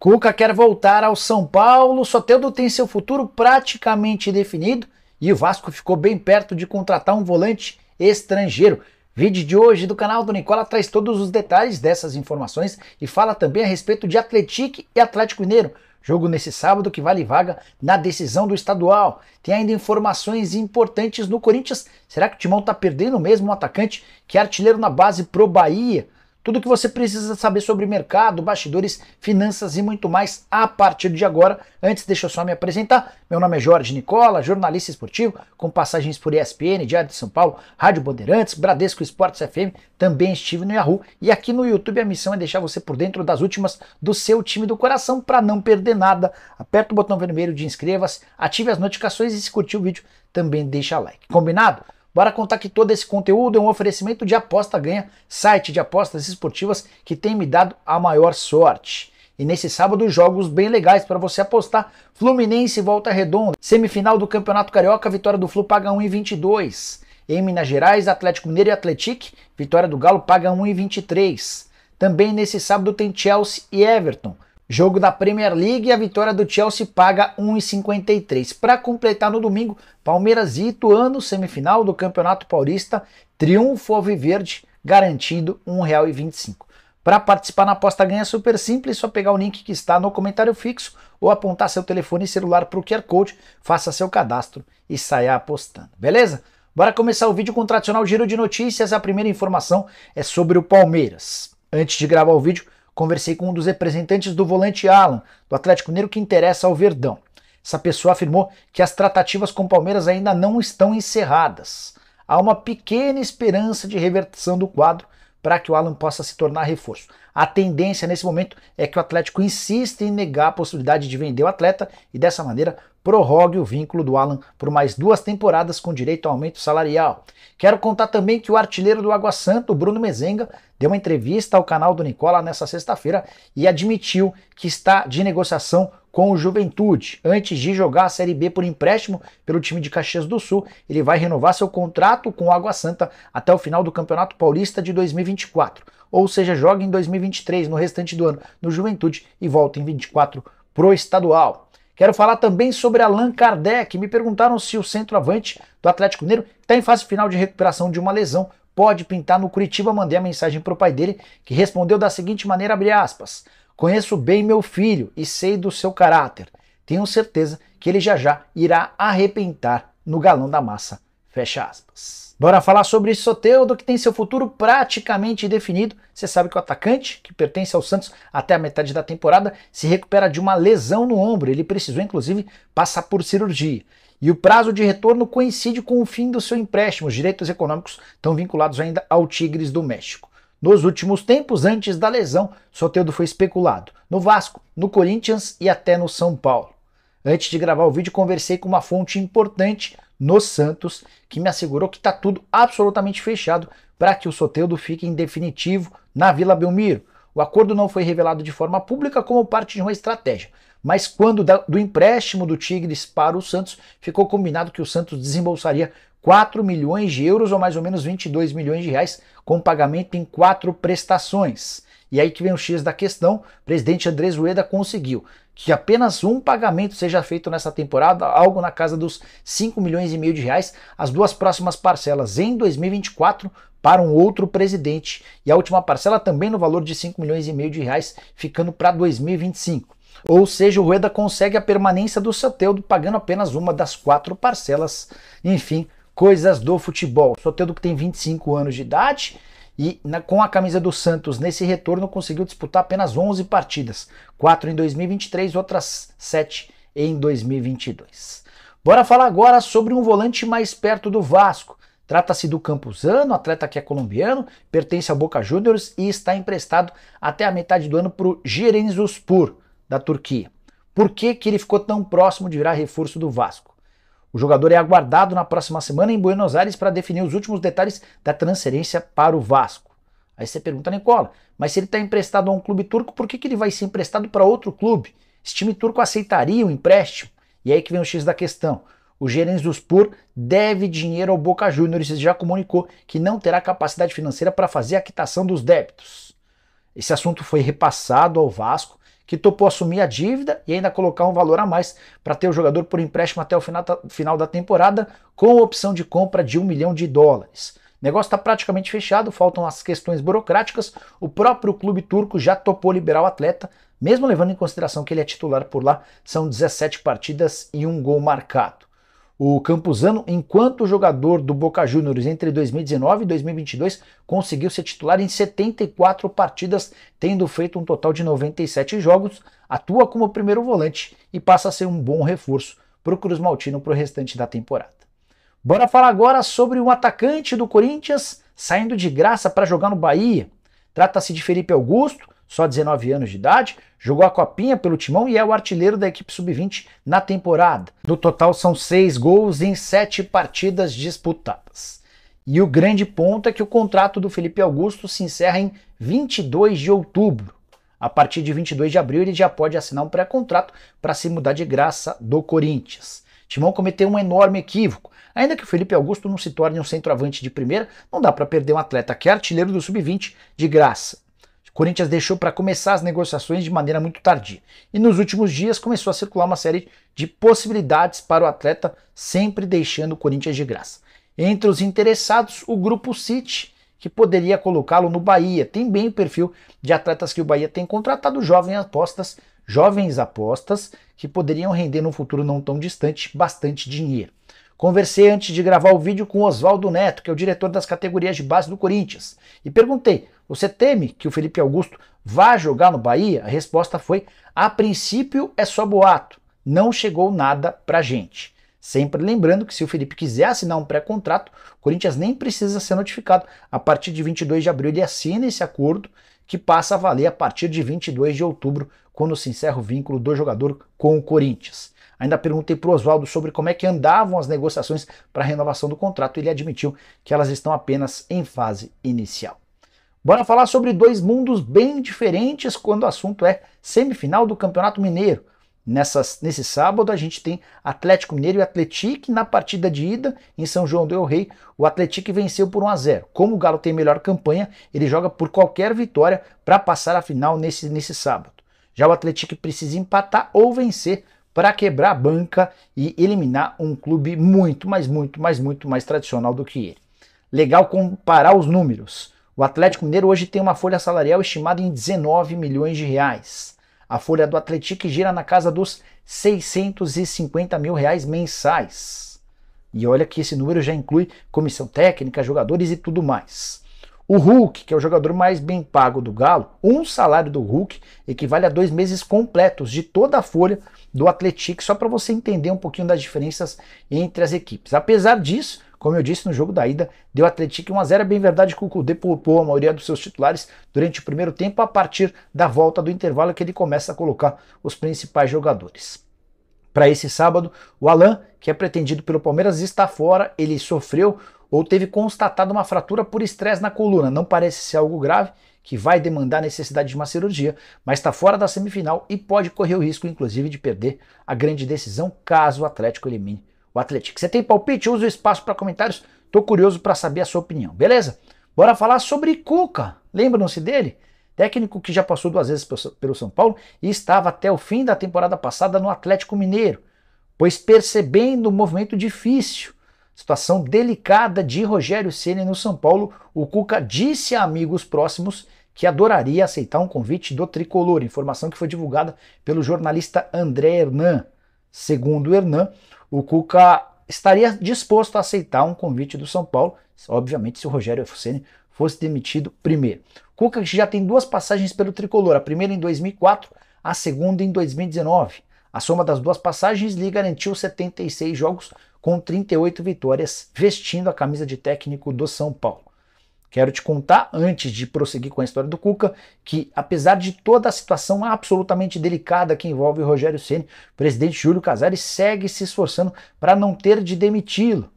Cuca quer voltar ao São Paulo, Soteldo tem seu futuro praticamente definido e o Vasco ficou bem perto de contratar um volante estrangeiro. Vídeo de hoje do canal do Nicola traz todos os detalhes dessas informações e fala também a respeito de Atlético e Atlético Mineiro. Jogo nesse sábado que vale vaga na decisão do estadual. Tem ainda informações importantes no Corinthians. Será que o Timão tá perdendo mesmo um atacante que é artilheiro na base pro Bahia? Tudo que você precisa saber sobre mercado, bastidores, finanças e muito mais a partir de agora. Antes, deixa eu só me apresentar. Meu nome é Jorge Nicola, jornalista esportivo, com passagens por ESPN, Diário de São Paulo, Rádio Bandeirantes, Bradesco Esportes FM, também estive no Yahoo. E aqui no YouTube a missão é deixar você por dentro das últimas do seu time do coração para não perder nada. Aperta o botão vermelho de inscreva-se, ative as notificações e se curtir o vídeo, também deixa like. Combinado? Bora contar que todo esse conteúdo é um oferecimento de Aposta Ganha, site de apostas esportivas que tem me dado a maior sorte. E nesse sábado, jogos bem legais para você apostar. Fluminense e Volta Redonda. Semifinal do Campeonato Carioca, vitória do Flu paga 1,22. Em Minas Gerais, Atlético Mineiro e Atlético, vitória do Galo paga 1,23. Também nesse sábado tem Chelsea e Everton. Jogo da Premier League e a vitória do Chelsea paga 1,53. Para completar no domingo, Palmeiras e Ituano, semifinal do Campeonato Paulista, triunfo alviverde, garantido R$ 1,25. Para participar na aposta ganha é super simples, só pegar o link que está no comentário fixo ou apontar seu telefone e celular para o QR Code, faça seu cadastro e saia apostando, beleza? Bora começar o vídeo com o tradicional giro de notícias. A primeira informação é sobre o Palmeiras. Antes de gravar o vídeo, conversei com um dos representantes do volante Alan, do Atlético Mineiro, que interessa ao Verdão. Essa pessoa afirmou que as tratativas com o Palmeiras ainda não estão encerradas. Há uma pequena esperança de reversão do quadro para que o Alan possa se tornar reforço. A tendência nesse momento é que o Atlético insista em negar a possibilidade de vender o atleta e dessa maneira prorrogue o vínculo do Alan por mais 2 temporadas com direito a aumento salarial. Quero contar também que o artilheiro do Água Santa, o Bruno Mezenga, deu uma entrevista ao canal do Nicola nessa sexta-feira e admitiu que está de negociação com o Juventude. Antes de jogar a Série B por empréstimo pelo time de Caxias do Sul, ele vai renovar seu contrato com o Água Santa até o final do Campeonato Paulista de 2024. Ou seja, joga em 2023, no restante do ano, no Juventude e volta em 2024 pro estadual. Quero falar também sobre Allan Kardec. Me perguntaram se o centroavante do Atlético Mineiro, que está em fase final de recuperação de uma lesão, pode pintar no Curitiba. Mandei a mensagem para o pai dele, que respondeu da seguinte maneira, abre aspas: conheço bem meu filho e sei do seu caráter. Tenho certeza que ele já irá arrebentar no galão da massa. Fecha aspas. Bora falar sobre Soteldo, que tem seu futuro praticamente definido. Você sabe que o atacante, que pertence ao Santos até a metade da temporada, se recupera de uma lesão no ombro. Ele precisou, inclusive, passar por cirurgia. E o prazo de retorno coincide com o fim do seu empréstimo. Os direitos econômicos estão vinculados ainda ao Tigres do México. Nos últimos tempos, antes da lesão, Soteldo foi especulado no Vasco, no Corinthians e até no São Paulo. Antes de gravar o vídeo, conversei com uma fonte importante no Santos, que me assegurou que está tudo absolutamente fechado para que o Soteldo fique em definitivo na Vila Belmiro. O acordo não foi revelado de forma pública como parte de uma estratégia, mas quando do empréstimo do Tigres para o Santos, ficou combinado que o Santos desembolsaria 4 milhões de euros, ou mais ou menos 22 milhões de reais, com pagamento em 4 prestações. E aí que vem o X da questão. O presidente Andrés Rueda conseguiu que apenas um pagamento seja feito nessa temporada, algo na casa dos 5 milhões e meio de reais, as 2 próximas parcelas em 2024 para um outro presidente, e a última parcela também no valor de 5 milhões e meio de reais, ficando para 2025. Ou seja, o Rueda consegue a permanência do Soteldo pagando apenas uma das 4 parcelas. Enfim, coisas do futebol. Soteldo, que tem 25 anos de idade, e com a camisa do Santos nesse retorno conseguiu disputar apenas 11 partidas, 4 em 2023, outras 7 em 2022. Bora falar agora sobre um volante mais perto do Vasco. Trata-se do Campuzano, atleta que é colombiano, pertence ao Boca Juniors e está emprestado até a metade do ano para o Giresunspor, da Turquia. Por que ele ficou tão próximo de virar reforço do Vasco? O jogador é aguardado na próxima semana em Buenos Aires para definir os últimos detalhes da transferência para o Vasco. Aí você pergunta, Nicola, mas se ele está emprestado a um clube turco, por que ele vai ser emprestado para outro clube? Esse time turco aceitaria o empréstimo? E aí que vem o X da questão. O Giresunspor deve dinheiro ao Boca Juniors e já comunicou que não terá capacidade financeira para fazer a quitação dos débitos. Esse assunto foi repassado ao Vasco, que topou assumir a dívida e ainda colocar um valor a mais para ter o jogador por empréstimo até o final da temporada, com a opção de compra de $1 milhão. O negócio está praticamente fechado, faltam as questões burocráticas. O próprio clube turco já topou liberar o atleta, mesmo levando em consideração que ele é titular por lá. São 17 partidas e 1 gol marcado. O campusano, enquanto jogador do Boca Juniors entre 2019 e 2022, conseguiu ser titular em 74 partidas, tendo feito um total de 97 jogos, atua como primeiro volante e passa a ser um bom reforço para o Cruz Maltino para o restante da temporada. Bora falar agora sobre um atacante do Corinthians saindo de graça para jogar no Bahia. Trata-se de Felipe Augusto, só 19 anos de idade, jogou a copinha pelo Timão e é o artilheiro da equipe sub-20 na temporada. No total são 6 gols em 7 partidas disputadas. E o grande ponto é que o contrato do Felipe Augusto se encerra em 22 de outubro. A partir de 22 de abril ele já pode assinar um pré-contrato para se mudar de graça do Corinthians. Timão cometeu um enorme equívoco. Ainda que o Felipe Augusto não se torne um centroavante de primeira, não dá para perder um atleta que é artilheiro do sub-20 de graça. O Corinthians deixou para começar as negociações de maneira muito tardia. E nos últimos dias começou a circular uma série de possibilidades para o atleta, sempre deixando o Corinthians de graça. Entre os interessados, o Grupo City, que poderia colocá-lo no Bahia. Tem bem o perfil de atletas que o Bahia tem contratado, jovens apostas, que poderiam render num futuro não tão distante bastante dinheiro. Conversei antes de gravar o vídeo com o Oswaldo Neto, que é o diretor das categorias de base do Corinthians, e perguntei: você teme que o Felipe Augusto vá jogar no Bahia? A resposta foi: a princípio é só boato, não chegou nada pra gente. Sempre lembrando que se o Felipe quiser assinar um pré-contrato, o Corinthians nem precisa ser notificado. A partir de 22 de abril ele assina esse acordo, que passa a valer a partir de 22 de outubro, quando se encerra o vínculo do jogador com o Corinthians. Ainda perguntei para o Oswaldo sobre como é que andavam as negociações para a renovação do contrato e ele admitiu que elas estão apenas em fase inicial. Bora falar sobre dois mundos bem diferentes quando o assunto é semifinal do Campeonato Mineiro. Nesse sábado a gente tem Atlético Mineiro e Atlético na partida de ida em São João del Rei. O Atlético venceu por 1-0. Como o Galo tem melhor campanha, ele joga por qualquer vitória para passar a final nesse sábado. Já o Atlético precisa empatar ou vencer para quebrar a banca e eliminar um clube muito mais tradicional do que ele. Legal comparar os números. O Atlético Mineiro hoje tem uma folha salarial estimada em 19 milhões de reais. A folha do Atlético gira na casa dos 650 mil reais mensais. E olha que esse número já inclui comissão técnica, jogadores e tudo mais. O Hulk, que é o jogador mais bem pago do Galo, um salário do Hulk equivale a 2 meses completos de toda a folha do Atlético, só para você entender um pouquinho das diferenças entre as equipes. Apesar disso, como eu disse no jogo da ida, deu Atlético 1-0, é bem verdade que o Kudê poupou a maioria dos seus titulares durante o primeiro tempo, a partir da volta do intervalo que ele começa a colocar os principais jogadores. Para esse sábado, o Alan, que é pretendido pelo Palmeiras, está fora, ele sofreu ou teve constatado uma fratura por estresse na coluna. Não parece ser algo grave, que vai demandar a necessidade de uma cirurgia, mas está fora da semifinal e pode correr o risco, inclusive, de perder a grande decisão caso o Atlético elimine o Atlético. Você tem palpite? Usa o espaço para comentários. Estou curioso para saber a sua opinião, beleza? Bora falar sobre Cuca. Lembram-se dele? Técnico que já passou 2 vezes pelo São Paulo e estava até o fim da temporada passada no Atlético Mineiro, pois percebendo um movimento difícil, situação delicada de Rogério Ceni no São Paulo, o Cuca disse a amigos próximos que adoraria aceitar um convite do tricolor, informação que foi divulgada pelo jornalista André Hernan. Segundo Hernan, o Cuca estaria disposto a aceitar um convite do São Paulo, obviamente se o Rogério Ceni fosse demitido primeiro. Cuca que já tem 2 passagens pelo tricolor, a primeira em 2004, a segunda em 2019. A soma das 2 passagens lhe garantiu 76 jogos com 38 vitórias, vestindo a camisa de técnico do São Paulo. Quero te contar, antes de prosseguir com a história do Cuca, que apesar de toda a situação absolutamente delicada que envolve o Rogério Ceni, o presidente Júlio Casares segue se esforçando para não ter de demiti-lo.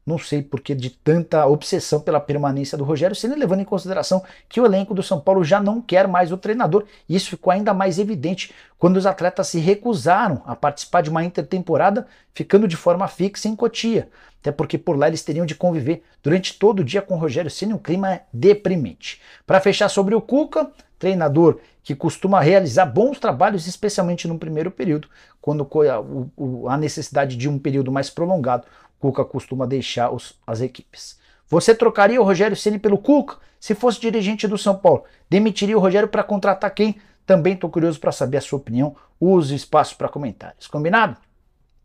Não sei por que de tanta obsessão pela permanência do Rogério Ceni, levando em consideração que o elenco do São Paulo já não quer mais o treinador. E isso ficou ainda mais evidente quando os atletas se recusaram a participar de uma intertemporada, ficando de forma fixa em Cotia. Até porque por lá eles teriam de conviver durante todo o dia com o Rogério Ceni, um clima deprimente. Para fechar sobre o Cuca, treinador que costuma realizar bons trabalhos, especialmente no primeiro período, quando a necessidade de um período mais prolongado, o Cuca costuma deixar as equipes. Você trocaria o Rogério Ceni pelo Cuca? Se fosse dirigente do São Paulo, demitiria o Rogério para contratar quem? Também estou curioso para saber a sua opinião. Use o espaço para comentários. Combinado?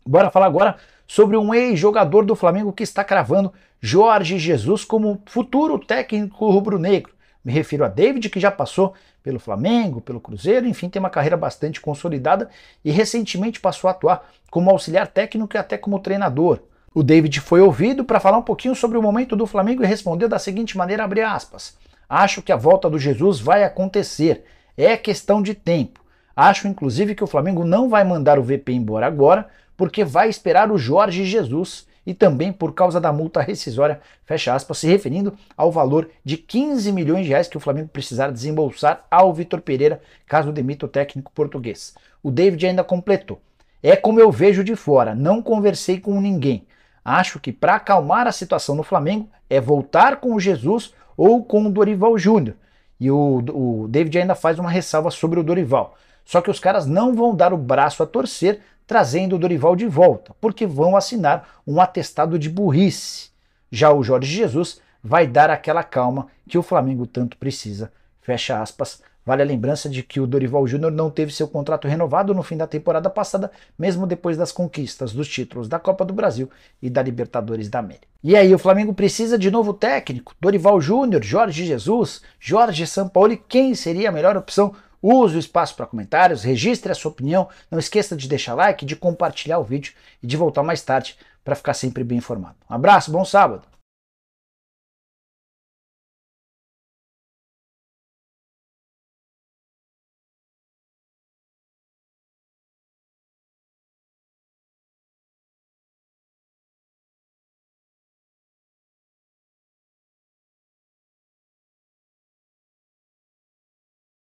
Bora falar agora sobre um ex-jogador do Flamengo que está cravando Jorge Jesus como futuro técnico rubro-negro. Me refiro a David, que já passou pelo Flamengo, pelo Cruzeiro, enfim, tem uma carreira bastante consolidada e recentemente passou a atuar como auxiliar técnico e até como treinador. O David foi ouvido para falar um pouquinho sobre o momento do Flamengo e respondeu da seguinte maneira, abre aspas: acho que a volta do Jesus vai acontecer, é questão de tempo. Acho inclusive que o Flamengo não vai mandar o VP embora agora, porque vai esperar o Jorge Jesus e também por causa da multa rescisória, fecha aspas, se referindo ao valor de 15 milhões de reais que o Flamengo precisar desembolsar ao Vitor Pereira, caso demita o técnico português. O David ainda completou: é como eu vejo de fora, não conversei com ninguém. Acho que para acalmar a situação no Flamengo é voltar com o Jesus ou com o Dorival Júnior. E o David ainda faz uma ressalva sobre o Dorival. Só que os caras não vão dar o braço a torcer trazendo o Dorival de volta, porque vão assinar um atestado de burrice. Já o Jorge Jesus vai dar aquela calma que o Flamengo tanto precisa. Fecha aspas. Vale a lembrança de que o Dorival Júnior não teve seu contrato renovado no fim da temporada passada, mesmo depois das conquistas dos títulos da Copa do Brasil e da Libertadores da América. E aí, o Flamengo precisa de novo técnico? Dorival Júnior, Jorge Jesus, Jorge Sampaoli, quem seria a melhor opção? Use o espaço para comentários, registre a sua opinião, não esqueça de deixar like, de compartilhar o vídeo e de voltar mais tarde para ficar sempre bem informado. Um abraço, bom sábado!